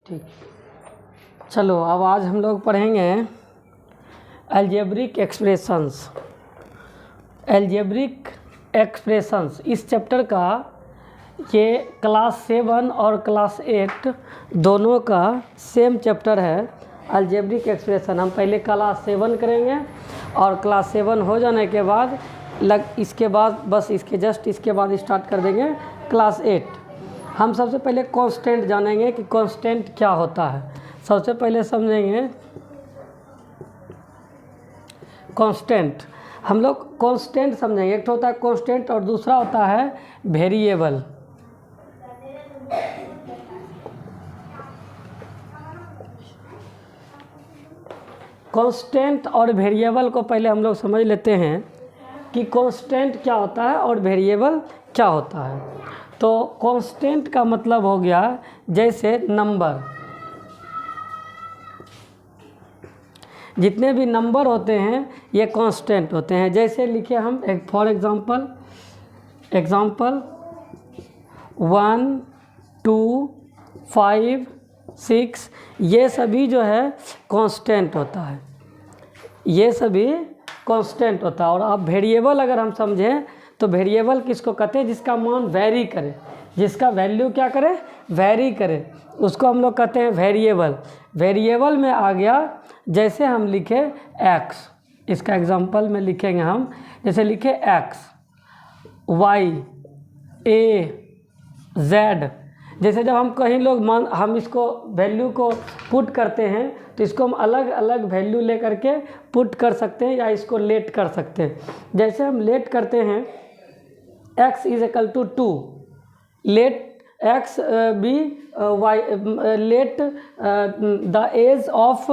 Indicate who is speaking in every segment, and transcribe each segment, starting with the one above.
Speaker 1: ठीक, चलो अब आज हम लोग पढ़ेंगे अलजेब्रिक एक्सप्रेशंस। अलजेब्रिक एक्सप्रेशंस इस चैप्टर का ये क्लास 7 और क्लास 8 दोनों का सेम चैप्टर है। अलजेब्रिक एक्सप्रेशन हम पहले क्लास 7 करेंगे और क्लास 7 हो जाने के बाद इसके बाद बस इसके बाद स्टार्ट कर देंगे क्लास 8। हम सबसे पहले कांस्टेंट जानेंगे कि कांस्टेंट क्या होता है। सबसे पहले समझेंगे कांस्टेंट। हम लोग कांस्टेंट समझेंगे, एक तो होता है कांस्टेंट और दूसरा होता है वेरिएबल। कांस्टेंट और वेरिएबल को पहले हम लोग समझ लेते हैं कि कांस्टेंट क्या होता है और वेरिएबल क्या होता है। तो कांस्टेंट का मतलब हो गया जैसे नंबर, जितने भी नंबर होते हैं ये कांस्टेंट होते हैं। जैसे लिखे हम एक फॉर एग्जांपल 1 2 5 6 ये सभी जो है कांस्टेंट होता है, ये सभी कांस्टेंट होता है। और अब वेरिएबल अगर हम समझें तो वेरिएबल किसको कहते हैं? जिसका मान वैरी करे, जिसका वैल्यू क्या करे? वैरी करे, उसको हम लोग कहते हैं वेरिएबल। वेरिएबल में आ गया जैसे हम लिखे x, इसका एग्जांपल में लिखेंगे हम, जैसे लिखे x y a z। जैसे जब हम कहीं लोग हम इसको वैल्यू को पुट करते हैं तो इसको हम अलग अलग वैल्यू ले करके पुट कर सकते हैं या इसको लेट कर सकते हैं। जैसे हम लेट करते हैं x = 2, let x be y, let the age of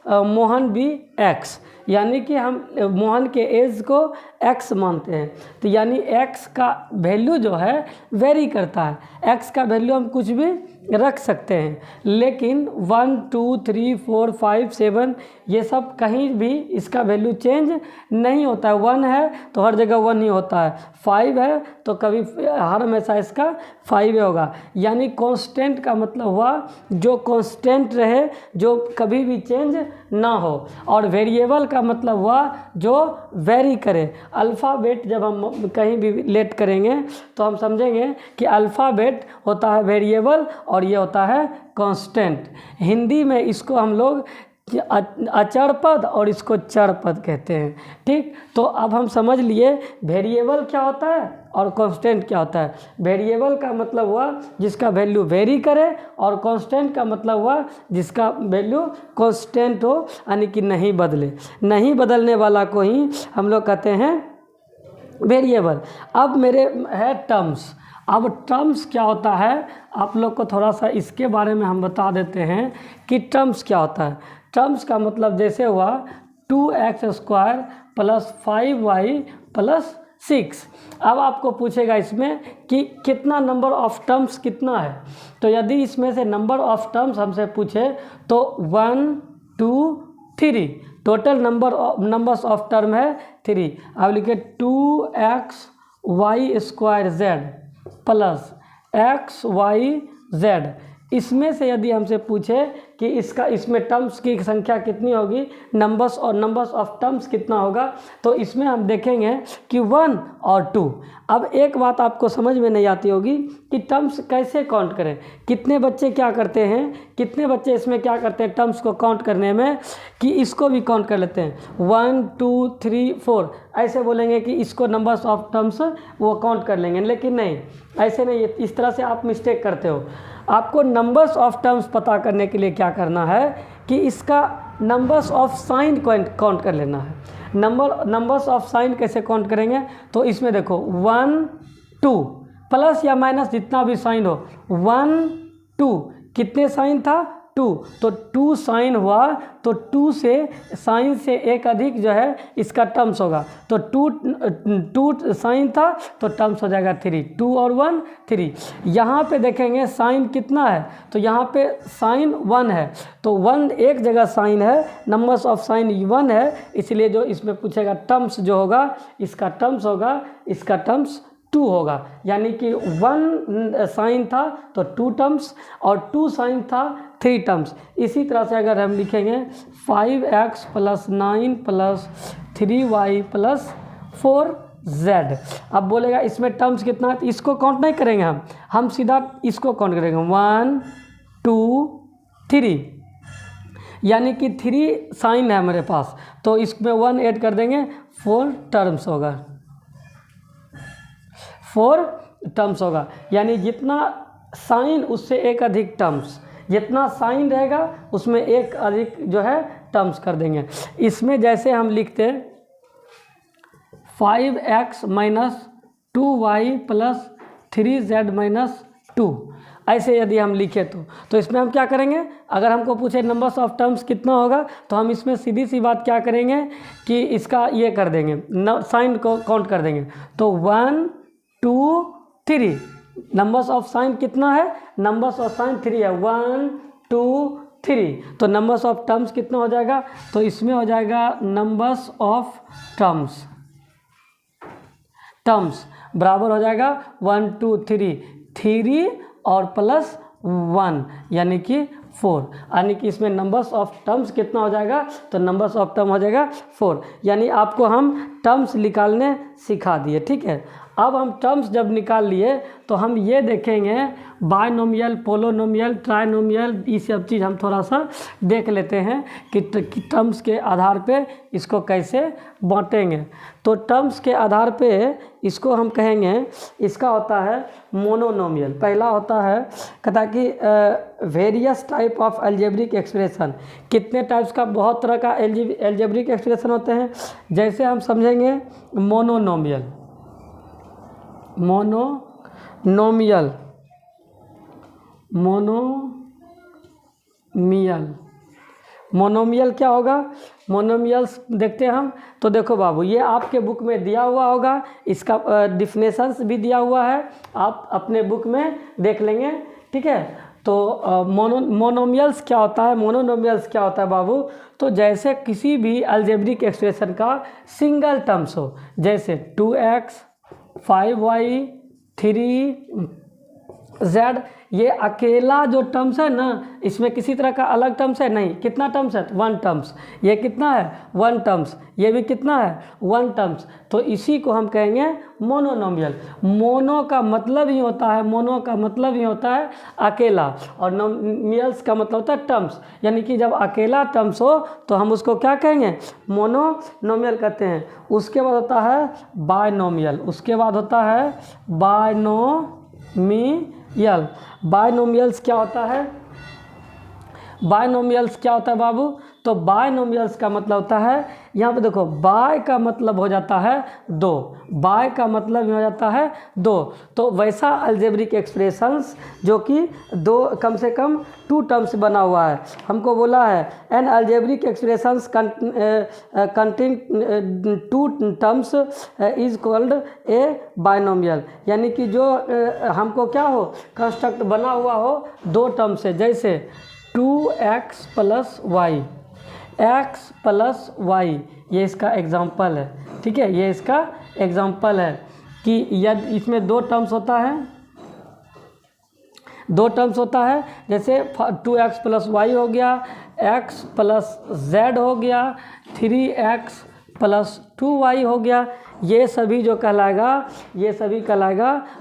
Speaker 1: Mohan be x, यानी कि हम मोहन के एज को x मानते हैं। तो यानी x का वैल्यू जो है वेरी करता है। x का वैल्यू हम कुछ भी रख सकते हैं, लेकिन 1 2 3 4 5 7 ये सब कहीं भी इसका वैल्यू चेंज नहीं होता है। 1 है तो हर जगह 1 ही होता है, 5 है तो कभी हर हमेशा इसका 5 होगा। यानी कांस्टेंट का मतलब हुआ जो कांस्टेंट रहे, जो कभी भी चेंज ना हो। और वेरिएबल का मतलब हुआ जो वेरी करे। अल्फ़ाबेट जब हम कहीं भी लेट करेंगे तो हम समझेंगे कि अल्फ़ाबेट होता है वेरिएबल और ये होता है कांस्टेंट। हिंदी में इसको हम लोग अचर पद और इसको चर पद कहते हैं। ठीक, तो अब हम समझ लिए वेरिएबल क्या होता है और कांस्टेंट क्या होता है। वेरिएबल का मतलब हुआ जिसका वैल्यू वेरी करे और कांस्टेंट का मतलब हुआ जिसका वैल्यू कांस्टेंट हो, यानी कि नहीं बदले। नहीं बदलने वाला को ही हम लोग कहते हैं वेरिएबल। अब मेरे है टर्म्स। अब टर्म्स क्या होता है आप लोग को थोड़ा सा इसके बारे में हम बता देते हैं कि टर्म्स क्या होता है। टर्म्स का मतलब जैसे हुआ 2x² + 5y + 6। अब आपको पूछेगा इसमें कि कितना नंबर ऑफ टर्म्स कितना है। तो यदि इसमें से नंबर ऑफ टर्म्स हमसे पूछे तो 1 2 3 टोटल नंबर्स ऑफ टर्म है 3। अब लिखे 2xy² z + xyz। इसमें से यदि हमसे पूछे कि इसमें टर्म्स की संख्या कितनी होगी, नंबर्स ऑफ टर्म्स कितना होगा, तो इसमें हम देखेंगे कि 1 और 2। अब एक बात आपको समझ में नहीं आती होगी कि टर्म्स कैसे काउंट करें। कितने बच्चे क्या करते हैं, कितने बच्चे इसमें क्या करते हैं टर्म्स को काउंट करने में, कि इसको भी काउंट कर लेते हैं 1 2 3 4 ऐसे बोलेंगे कि इसको नंबर्स ऑफ टर्म्स वो काउंट कर लेंगे। लेकिन नहीं, ऐसे नहीं, इस तरह से आप मिस्टेक करते हो। आपको नंबर्स ऑफ टर्म्स पता करने के लिए क्या करना है कि इसका नंबर्स ऑफ साइन काउंट कर लेना है। नंबर्स ऑफ साइन कैसे काउंट करेंगे, तो इसमें देखो 1 2 प्लस या माइनस जितना भी साइन हो, 1 2 कितने साइन था 2, तो 2 साइन हुआ तो 2 से साइन से एक अधिक जो है इसका टर्म्स होगा। तो 2 साइन था तो टर्म्स हो जाएगा 3। 2 और 1 3। यहाँ पे देखेंगे साइन कितना है, तो यहाँ पे साइन 1 है, तो 1 एक जगह साइन है, नंबर्स ऑफ साइन 1 है, इसलिए जो इसमें पूछेगा टर्म्स जो होगा इसका टर्म्स होगा, इसका टर्म्स 2 होगा। यानी कि 1 साइन था तो 2 टर्म्स और 2 साइन था 3 टर्म्स। इसी तरह से अगर हम लिखेंगे 5x + 9 + 3y + 4z, अब बोलेगा इसमें टर्म्स कितना है, तो इसको काउंट नहीं करेंगे हम सीधा इसको काउंट करेंगे 1 2 3, यानी कि 3 साइन है मेरे पास, तो इसमें 1 ऐड कर देंगे, 4 टर्म्स होगा, 4 टर्म्स होगा। यानी जितना साइन उससे एक अधिक टर्म्स, जितना साइन रहेगा उसमें एक अधिक जो है टर्म्स कर देंगे। इसमें जैसे हम लिखते 5x - 2y + 3z - 2, ऐसे यदि हम लिखे तो इसमें हम क्या करेंगे, अगर हमको पूछे नंबर्स ऑफ टर्म्स कितना होगा, तो हम इसमें सीधी सी बात क्या करेंगे कि इसका ये कर देंगे, साइन को काउंट कर देंगे। तो 1 2 3, नंबर्स ऑफ साइन कितना है, नंबर्स ऑफ साइन 3 है, 1 2 3, तो नंबर्स ऑफ टर्म्स कितना हो जाएगा, तो इसमें हो जाएगा नंबर्स ऑफ टर्म्स बराबर हो जाएगा 1 2 3, 3 और +1 यानी कि 4, यानी कि इसमें नंबर्स ऑफ टर्म्स कितना हो जाएगा, तो नंबर्स ऑफ टर्म हो जाएगा 4। यानी आपको हम टर्म्स निकालने सिखा दिए, ठीक है। अब हम टर्म्स जब निकाल लिए तो हम ये देखेंगे बायनोमियल, पोलोनोमियल, ट्राइनोमियल, ये सब चीज़ हम थोड़ा सा देख लेते हैं कि टर्म्स के आधार पे इसको कैसे बांटेंगे। तो टर्म्स के आधार पे इसको हम कहेंगे, इसका होता है मोनोनोमियल। पहला होता है कहता कि various type of algebraic expression, कितने टाइप्स का, बहुत तरह का अलजेब्रिक एक्सप्रेशन होते हैं। जैसे हम समझेंगे मोनोनोमियल, मोनोमियल क्या होगा, मोनोमियल्स देखते हैं हम। तो देखो बाबू, ये आपके बुक में दिया हुआ होगा, इसका डिफिनेशंस भी दिया हुआ है, आप अपने बुक में देख लेंगे, ठीक है। तो मोनोमियल्स क्या होता है, मोनोनोमियल्स क्या होता है बाबू, तो जैसे किसी भी अलजेब्रिक एक्सप्रेशन का सिंगल टर्म्स हो, जैसे 2x 5y 3z, ये अकेला जो टर्म्स है ना, इसमें किसी तरह का अलग टर्म्स है नहीं। कितना टर्म्स है, 1 टर्म्स। ये कितना है, 1 टर्म्स। ये भी कितना है, 1 टर्म्स। तो इसी को हम कहेंगे मोनोनोमियल। मोनो का मतलब ही होता है, अकेला, और नोमियल्स का मतलब होता है टर्म्स, यानी कि जब अकेला टर्म्स हो तो हम उसको क्या कहेंगे, मोनोनोमियल कहते हैं। उसके बाद होता है बायनोमियल, बायनोमियल्स क्या होता है, बाबू, तो बायनोमियल्स का मतलब होता है, यहाँ पे देखो बाय का मतलब हो जाता है 2, बाय का मतलब हो जाता है 2। तो वैसा अलजेब्रिक एक्सप्रेशंस जो कि 2 कम से कम 2 टर्म्स बना हुआ है, हमको बोला है N algebraic expressions contain 2 terms is called a binomial. यानी कि जो हमको क्या हो, कंस्ट्रक्ट बना हुआ हो 2 टर्म से, जैसे 2x + y, ये इसका एग्जाम्पल है, ठीक है। ये इसका एग्जाम्पल है कि यदि इसमें 2 टर्म्स होता है, जैसे 2x + y हो गया, x + z हो गया, 3x + 2y हो गया, ये सभी जो कहलाएगा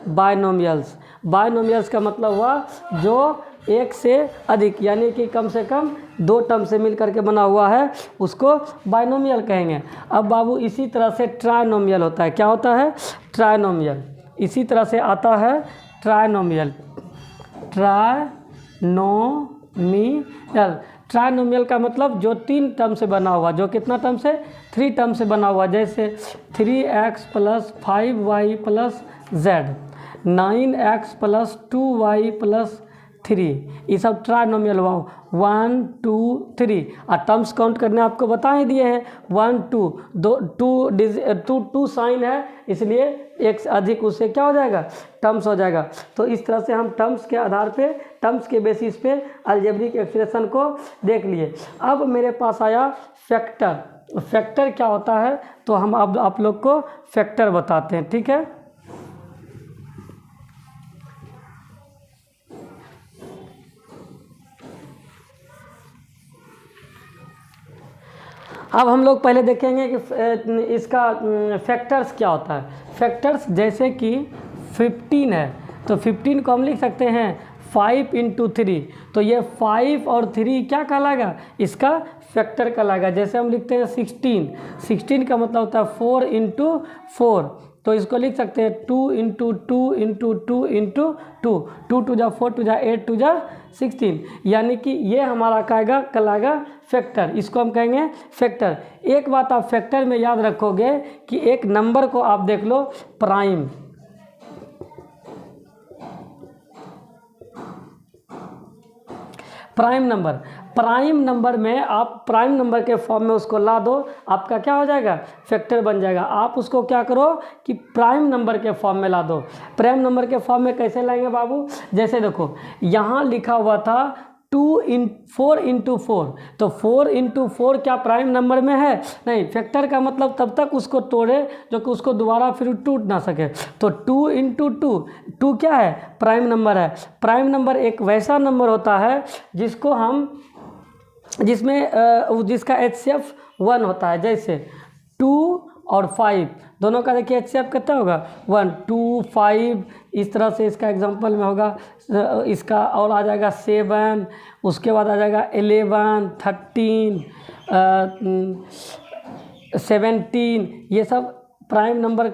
Speaker 1: बायनोमियल्स। बायनोमियल्स का मतलब हुआ जो एक से अधिक, यानी कि कम से कम 2 टर्म से मिल करके बना हुआ है, उसको बायनोमियल कहेंगे। अब बाबू इसी तरह से ट्राइनोमियल होता है। क्या होता है, ट्राइनोमियल। इसी तरह से आता है ट्राइनोमियल। ट्राइनोमियल का मतलब जो 3 टर्म से बना हुआ, जो कितना टर्म से, 3 टर्म से बना हुआ, जैसे 3x + 5y + z, 9x + 2y + 3, ये सब ट्राइनोमियल हुआ। 1 2 3, और टर्म्स काउंट करने आपको बता ही दिए हैं, 1 2 2 साइन है, इसलिए एक से अधिक उससे क्या हो जाएगा, टर्म्स हो जाएगा। तो इस तरह से हम टर्म्स के आधार पे, टर्म्स के बेसिस पे अलजेब्रिक एक्सप्रेशन को देख लिए। अब मेरे पास आया फैक्टर। फैक्टर क्या होता है, तो हम अब आप लोग को फैक्टर बताते हैं, ठीक है। अब हम लोग पहले देखेंगे कि इसका फैक्टर्स क्या होता है। फैक्टर्स जैसे कि 15 है तो 15 को हम लिख सकते हैं 5 × 3, तो ये 5 और 3 क्या कहलाएगा, इसका फैक्टर कहलाएगा। जैसे हम लिखते हैं 16 का मतलब होता है 4 × 4, तो इसको लिख सकते हैं 2 × 2 × 2 × 2, 2 2 जा 4 2 जा 8 2 जा 16, यानी कि ये हमारा कहलाएगा फैक्टर, इसको हम कहेंगे फैक्टर। एक बात आप फैक्टर में याद रखोगे कि एक नंबर को आप देख लो प्राइम, प्राइम नंबर में आप प्राइम नंबर के फॉर्म में उसको ला दो, आपका क्या हो जाएगा, फैक्टर बन जाएगा। आप उसको क्या करो कि प्राइम नंबर के फॉर्म में ला दो। प्राइम नंबर के फॉर्म में कैसे लाएंगे बाबू, जैसे देखो यहाँ लिखा हुआ था 4 × 4, तो 4 × 4 क्या प्राइम नंबर में है, नहीं। फैक्टर का मतलब तब तक उसको तोड़े जो कि उसको दोबारा फिर टूट ना सके। तो 2 × 2 क्या है, प्राइम नंबर है। प्राइम नंबर एक वैसा नंबर होता है जिसको हम जिसका HCF 1 होता है। जैसे 2 और 5 दोनों का देखिए HCF कितना होगा 1, 2 5, इस तरह से इसका एग्जांपल में होगा। इसका और आ जाएगा 7, उसके बाद आ जाएगा 11, 13, 17, ये सब प्राइम नंबर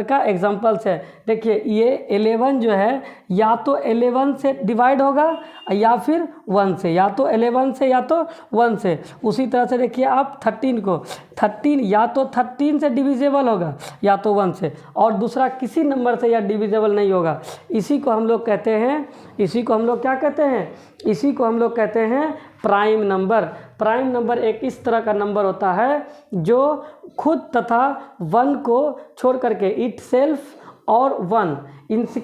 Speaker 1: का एग्जांपल्स है। देखिए ये 11 जो है या तो 11 से डिवाइड होगा या फिर 1 से, या तो 11 से या तो 1 से। उसी तरह से देखिए आप 13 या तो 13 से डिविजिबल होगा या तो 1 से, और दूसरा किसी नंबर से या डिविजिबल नहीं होगा। इसी को हम लोग क्या कहते हैं प्राइम नंबर। प्राइम नंबर एक इस तरह का नंबर होता है जो खुद तथा 1 को छोड़ करके इटसेल्फ और 1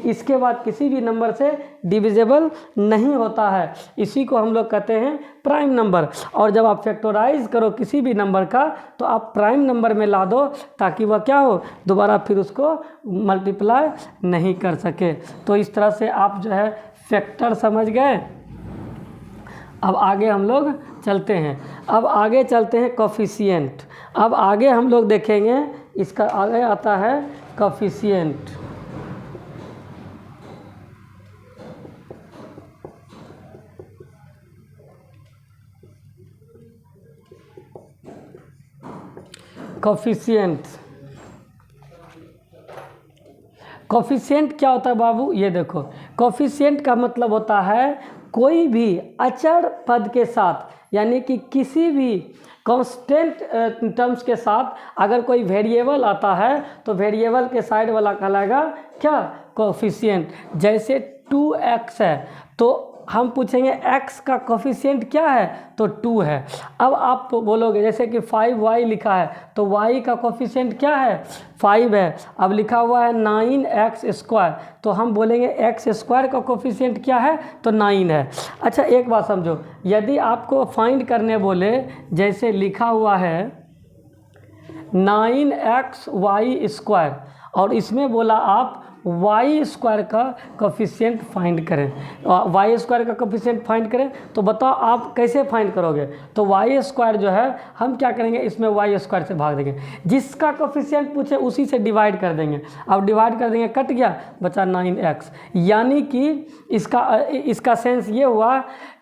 Speaker 1: इसके बाद किसी भी नंबर से डिविजिबल नहीं होता है। इसी को हम लोग कहते हैं प्राइम नंबर। और जब आप फैक्टराइज करो किसी भी नंबर का तो आप प्राइम नंबर में ला दो ताकि वह क्या हो, दोबारा फिर उसको मल्टीप्लाई नहीं कर सके। तो इस तरह से आप जो है फैक्टर समझ गए। अब आगे हम लोग चलते हैं कोफिशिएंट। अब आगे हम लोग देखेंगे, इसका आगे आता है कोफिशिएंट। कोफिशिएंट क्या होता है बाबू, ये देखो कोफिशिएंट का मतलब होता है कोई भी अचर पद के साथ, यानी कि किसी भी कांस्टेंट टर्म्स के साथ अगर कोई वेरिएबल आता है तो वेरिएबल के साइड वाला कहलाएगा क्या, कोफिशिएंट। जैसे 2x है तो हम पूछेंगे x का कोफिशिएंट क्या है, तो 2 है। अब आप बोलोगे जैसे कि 5y लिखा है तो y का कोफिशिएंट क्या है, 5 है। अब लिखा हुआ है 9x² तो हम बोलेंगे x² का कोफिशिएंट क्या है, तो 9 है। अच्छा एक बात समझो, यदि आपको फाइंड करने बोले, जैसे लिखा हुआ है 9xy² और इसमें बोला आप y² का कोफिशिएंट फाइंड करें, y² का कोफिशिएंट फाइंड करें, तो बताओ आप कैसे फाइंड करोगे। तो y² जो है हम क्या करेंगे, इसमें y² से भाग देंगे, जिसका कोफिशिएंट पूछे उसी से डिवाइड कर देंगे। अब डिवाइड कर देंगे, कट गया, बचा 9x। यानी कि इसका सेंस ये हुआ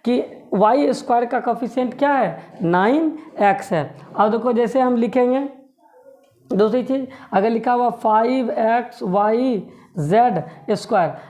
Speaker 1: कि y² का कोफिशिएंट क्या है, 9x है। अब देखो जैसे हम लिखेंगे दूसरी चीज़, अगर लिखा हुआ 5xyz²,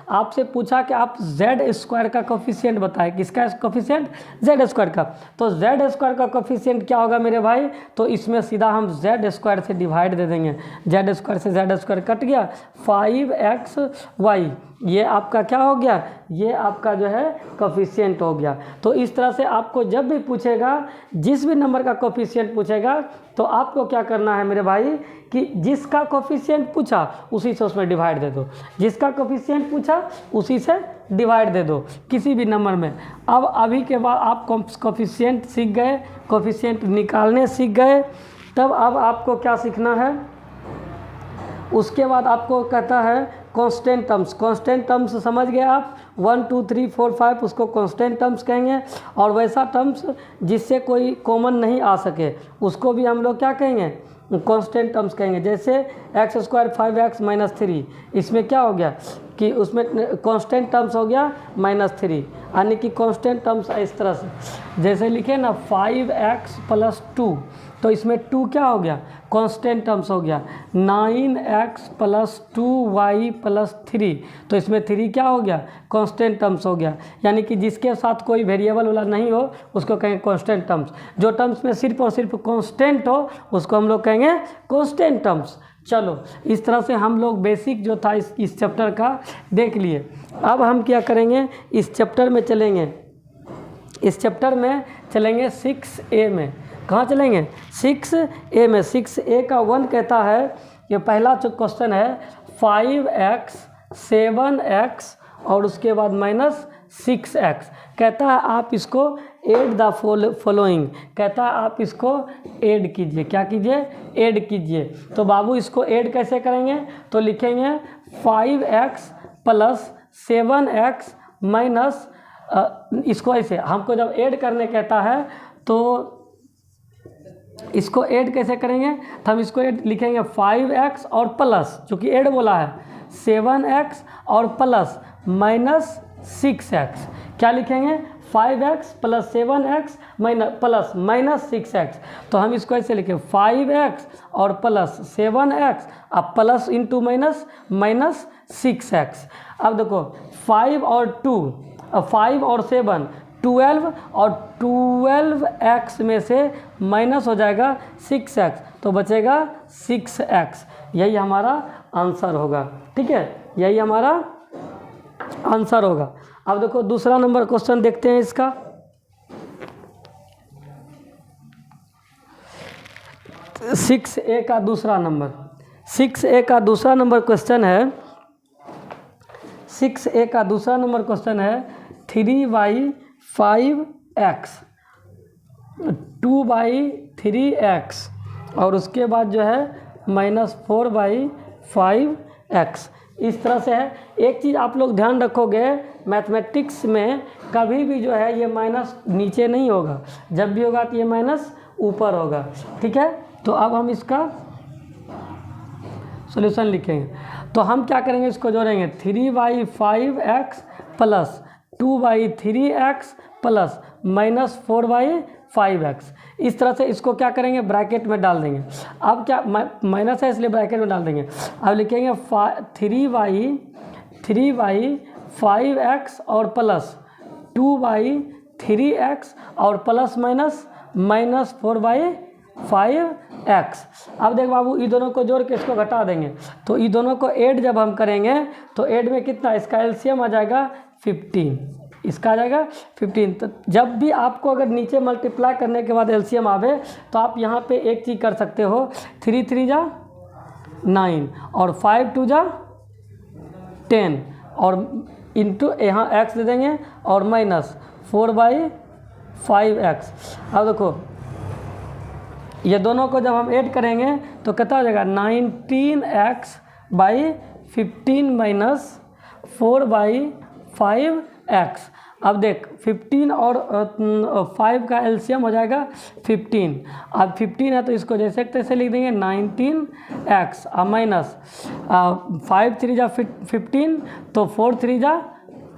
Speaker 1: आपसे पूछा कि आप z² का कोफिशिएंट बताएं, किसका कोफिशिएंट, z² का। तो z² का कोफिशिएंट क्या होगा मेरे भाई, तो इसमें सीधा हम z² से डिवाइड दे देंगे, z² से z² कट गया, 5xy ये आपका क्या हो गया, ये आपका जो है कोफिशिएंट हो गया। तो इस तरह से आपको जब भी पूछेगा, जिस भी नंबर का कोफिशिएंट पूछेगा, तो आपको क्या करना है मेरे भाई कि जिसका कोफिशिएंट पूछा उसी से उसमें डिवाइड दे दो, जिसका कोफिशिएंट पूछा उसी से डिवाइड दे दो किसी भी नंबर में। अब अभी के बाद आप कोफिशिएंट सीख गए, कोफिशिएंट निकालने सीख गए, तब अब आपको क्या सीखना है, उसके बाद आपको कहता है कांस्टेंट टर्म्स। कांस्टेंट टर्म्स समझ गए आप, 1 2 3 4 5 उसको कांस्टेंट टर्म्स कहेंगे, और वैसा टर्म्स जिससे कोई कॉमन नहीं आ सके उसको भी हम लोग क्या कहेंगे, कांस्टेंट टर्म्स कहेंगे। जैसे x² 5x - 3, इसमें क्या हो गया कि उसमें कांस्टेंट टर्म्स हो गया -3, यानी कि कांस्टेंट टर्म्स इस तरह से जैसे लिखे ना 5x + 2, तो इसमें 2 क्या हो गया, कांस्टेंट टर्म्स हो गया। 9x + 2y + 3, तो इसमें 3 क्या हो गया, कांस्टेंट टर्म्स हो गया। यानी कि जिसके साथ कोई वेरिएबल वाला नहीं हो उसको कहेंगे कांस्टेंट टर्म्स। जो टर्म्स में सिर्फ और सिर्फ कांस्टेंट हो उसको हम लोग कहेंगे कांस्टेंट टर्म्स। चलो, इस तरह से हम लोग बेसिक जो था इस चैप्टर का देख लिए। अब हम क्या करेंगे, इस चैप्टर में चलेंगे, इस चैप्टर में चलेंगे 6A में। कहाँ चलेंगे, 6A में। 6A का 1 कहता है, ये पहला जो क्वेश्चन है 5x 7x और उसके बाद -6x, कहता है आप इसको ऐड द फॉलोइंग, कहता है आप इसको ऐड कीजिए। क्या कीजिए, ऐड कीजिए। तो बाबू इसको ऐड कैसे करेंगे, तो लिखेंगे 5x + 7x माइनस, इसको ऐसे हमको जब ऐड करने कहता है तो इसको ऐड कैसे करेंगे, तो हम इसको ऐड लिखेंगे 5x और प्लस, चूँकि ऐड बोला है 7x और प्लस -6x। क्या लिखेंगे, 5x + 7x प्लस -6x। तो हम इसको ऐसे लिखें 5x और प्लस 7x अब प्लस इंटू माइनस -6x। अब देखो 5 और 2, 5 और 7 12, और 12x में से माइनस हो जाएगा 6x, तो बचेगा 6x। यही हमारा आंसर होगा। ठीक है, यही हमारा आंसर होगा। अब देखो दूसरा नंबर क्वेश्चन देखते हैं इसका। सिक्स ए का दूसरा नंबर, 6A का दूसरा नंबर क्वेश्चन है, 6A का दूसरा नंबर क्वेश्चन है 3y 5x 2/3x और उसके बाद जो है -4/5x। इस तरह से है। एक चीज़ आप लोग ध्यान रखोगे, मैथमेटिक्स में कभी भी जो है ये माइनस नीचे नहीं होगा, जब भी होगा तो ये माइनस ऊपर होगा। ठीक है, तो अब हम इसका सॉल्यूशन लिखेंगे। तो हम क्या करेंगे, इसको जोड़ेंगे 3/5x plus 2/3x plus -4/5x। इस तरह से इसको क्या करेंगे, ब्रैकेट में डाल देंगे। अब क्या माइनस है इसलिए ब्रैकेट में डाल देंगे। अब लिखेंगे 3/5x और प्लस 2/3x और प्लस -4/5x। अब देख बाबू, ये दोनों को जोड़ के इसको घटा देंगे, तो ये दोनों को ऐड जब हम करेंगे तो ऐड में कितना, इसका एलसीएम आ जाएगा 15, इसका आ जाएगा 15। तो जब भी आपको अगर नीचे मल्टीप्लाई करने के बाद एलसीएम आवे तो आप यहाँ पे एक चीज़ कर सकते हो, 3 3 जा 9 और 5 2 जा 10 और इंटू यहाँ x दे देंगे और -4/5x। अब देखो ये दोनों को जब हम ऐड करेंगे तो कितना हो जाएगा, 19x/15 - 4/5x। अब देख 15 और 5 का एलसीएम हो जाएगा 15। अब 15 है तो इसको जैसे तैसे लिख देंगे 19x और माइनस 5 3 जा 15 तो 4 3 जा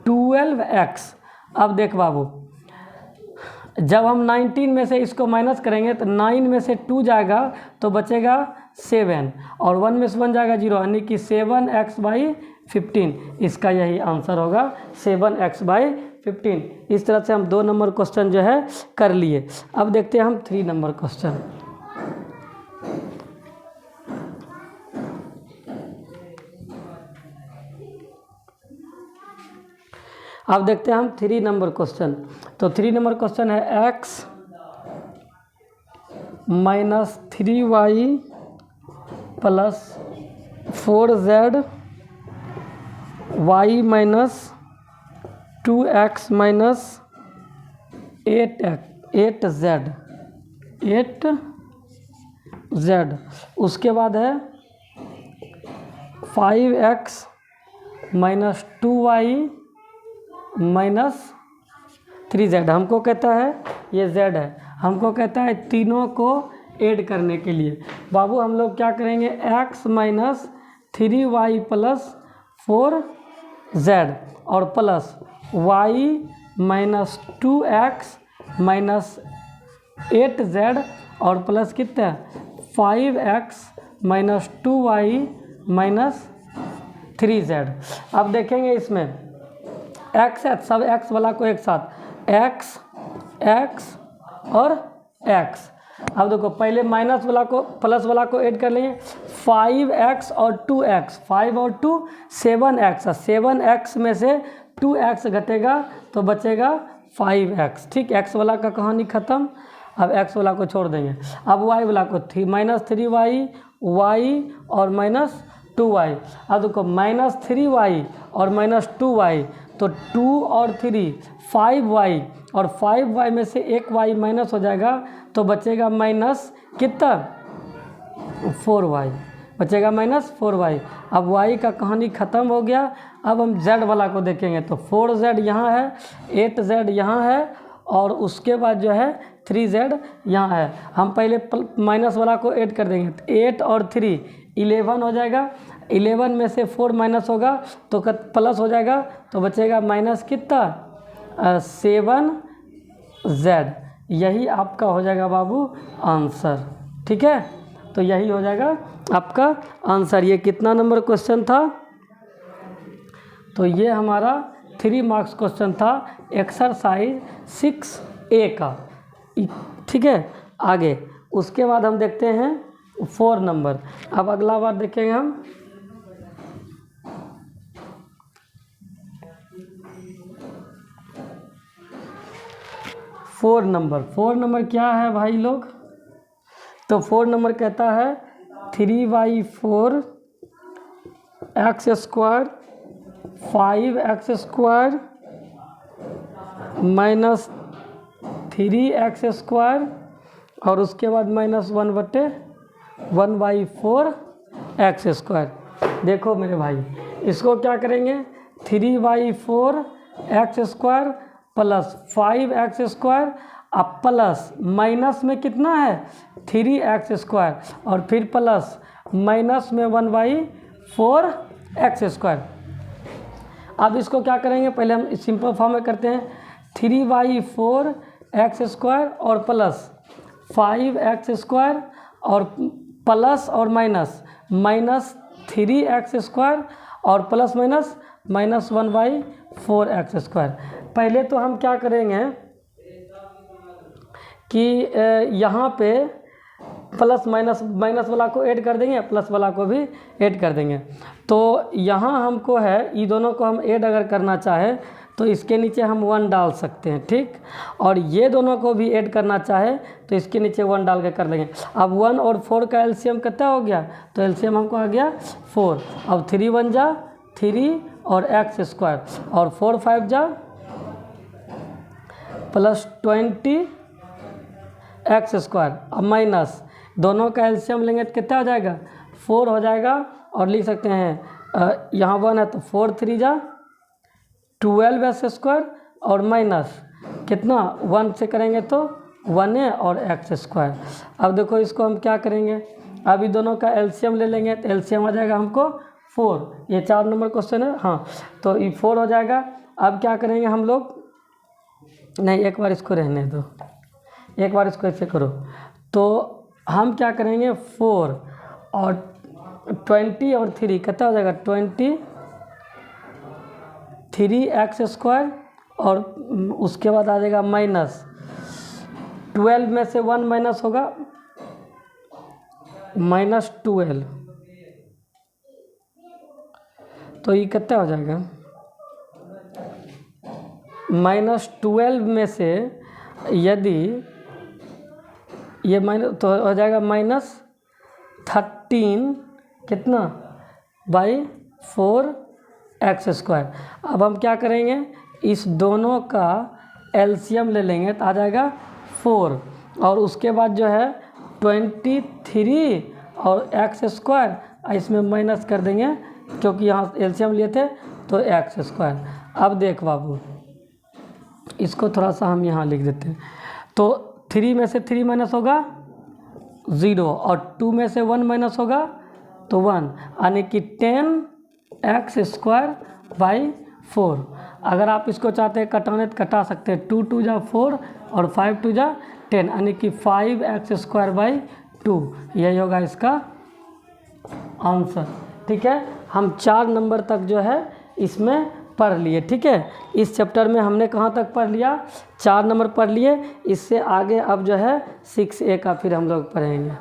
Speaker 1: 12x। अब देख बाबू, जब हम 19 में से इसको माइनस करेंगे तो 9 में से 2 जाएगा तो बचेगा 7 और 1 में से 1 जाएगा 0, यानी कि 7x/15। इसका यही आंसर होगा 7x/15। इस तरह से हम 2 नंबर क्वेश्चन जो है कर लिए। अब देखते हैं हम 3 नंबर क्वेश्चन। अब देखते हैं हम 3 नंबर क्वेश्चन। तो 3 नंबर क्वेश्चन है x - 3y plus 4z y - 2x - 8z। उसके बाद है 5x - 2y माइनस 3z हमको कहता है, ये z है, हमको कहता है तीनों को ऐड करने के लिए। बाबू हम लोग क्या करेंगे, x minus 3y plus 4z और plus y minus 2x minus 8z और प्लस कितना 5x minus 2y minus 3z। अब देखेंगे इसमें x है, सब x वाला को एक साथ x x और x। अब देखो पहले माइनस वाला को प्लस वाला को ऐड कर लेंगे, 5x और 2x, 5 और 2 7x, 7x में से 2x घटेगा तो बचेगा 5x। ठीक, x वाला का कहानी ख़त्म। अब x वाला को छोड़ देंगे। अब y वाला को माइनस 3y y और माइनस 2y। अब देखो माइनस 3y और माइनस 2y, तो 2 और 3 5y और 5y में से एक y माइनस हो जाएगा तो बचेगा माइनस कितना 4y, बचेगा माइनस 4y। अब y का कहानी ख़त्म हो गया। अब हम z वाला को देखेंगे तो 4z यहाँ है, 8z यहाँ है और उसके बाद जो है 3z यहाँ है। हम पहले माइनस वाला को ऐड कर देंगे तो 8 और 3 11 हो जाएगा, 11 में से 4 माइनस होगा तो प्लस हो जाएगा तो बचेगा माइनस कितना 7z। यही आपका हो जाएगा बाबू आंसर। ठीक है, तो यही हो जाएगा आपका आंसर। ये कितना नंबर क्वेश्चन था, तो ये हमारा 3 मार्क्स क्वेश्चन था एक्सरसाइज 6A का। ठीक है, आगे उसके बाद हम देखते हैं 4 नंबर। अब अगला बार देखेंगे हम 4 नंबर। 4 नंबर क्या है भाई लोग, तो 4 नंबर कहता है 3y4 x square 5x square minus 3x square और उसके बाद माइनस 1/1/4 x स्क्वायर। देखो मेरे भाई, इसको क्या करेंगे 3y4 x square plus 5x square अब प्लस माइनस में कितना है 3x स्क्वायर और फिर प्लस माइनस में 1/4 x स्क्वायर। अब इसको क्या करेंगे, पहले हम सिंपल फॉर्म में करते हैं 3y4 x स्क्वायर और प्लस 5x स्क्वायर और प्लस और माइनस माइनस 3x स्क्वायर और plus minus minus 1/4 x square. पहले तो हम क्या करेंगे कि यहाँ पे प्लस माइनस वाला को ऐड कर देंगे, प्लस वाला को भी ऐड कर देंगे। तो यहाँ हमको है ये दोनों को हम ऐड अगर करना चाहे तो इसके नीचे हम 1 डाल सकते हैं। ठीक, और ये दोनों को भी ऐड करना चाहे तो इसके नीचे 1 डाल के कर देंगे। अब 1 और 4 का एलसीएम कितना हो गया, तो एलसीएम हमको आ गया 4। अब 3 1 जा 3 और x स्क्वायर और 4 5 जा प्लस 20 x स्क्वायर। अब माइनस दोनों का एलसीएम लेंगे तो कितना हो जाएगा 4 हो जाएगा और लिख सकते हैं यहाँ 1 है तो 4 3 जा 12x स्क्वायर और माइनस कितना 1 से करेंगे तो 1 है और x स्क्वायर। अब देखो इसको हम क्या करेंगे, अभी दोनों का एलसीएम ले लेंगे तो एलसीएम आ जाएगा हमको 4। ये 4 नंबर क्वेश्चन है, हाँ, तो ये 4 हो जाएगा। अब क्या करेंगे हम लोग, नहीं एक बार इसको रहने दो, एक बार इसको ऐसे करो, तो हम क्या करेंगे 4 और 20 और 3 कितना हो जाएगा 23x स्क्वायर और उसके बाद आ जाएगा माइनस 12 में से 1 माइनस होगा माइनस 12, तो ये कितना हो जाएगा माइनस 12 में से यदि ये माइनस तो हो जाएगा माइनस 13 कितना बाई 4x स्क्वायर। अब हम क्या करेंगे, इस दोनों का एलसीएम ले लेंगे तो आ जाएगा 4 और उसके बाद जो है 23 और x स्क्वायर इसमें माइनस कर देंगे क्योंकि यहाँ एलसीएम लिए थे तो x स्क्वायर। अब देख बाबू इसको थोड़ा सा हम यहाँ लिख देते हैं। तो 3 में से 3 माइनस होगा 0 और 2 में से 1 माइनस होगा तो 1, यानी कि 10x²/4। अगर आप इसको चाहते हैं कटाने तो कटा सकते हैं, 2 2 जा 4 और 5 2 जा 10, यानी कि 5x²/2। यही होगा इसका आंसर। ठीक है, हम 4 नंबर तक जो है इसमें पढ़ लिए। ठीक है, इस चैप्टर में हमने कहाँ तक पढ़ लिया, 4 नंबर पढ़ लिए। इससे आगे अब जो है 6A का फिर हम लोग पढ़ेंगे।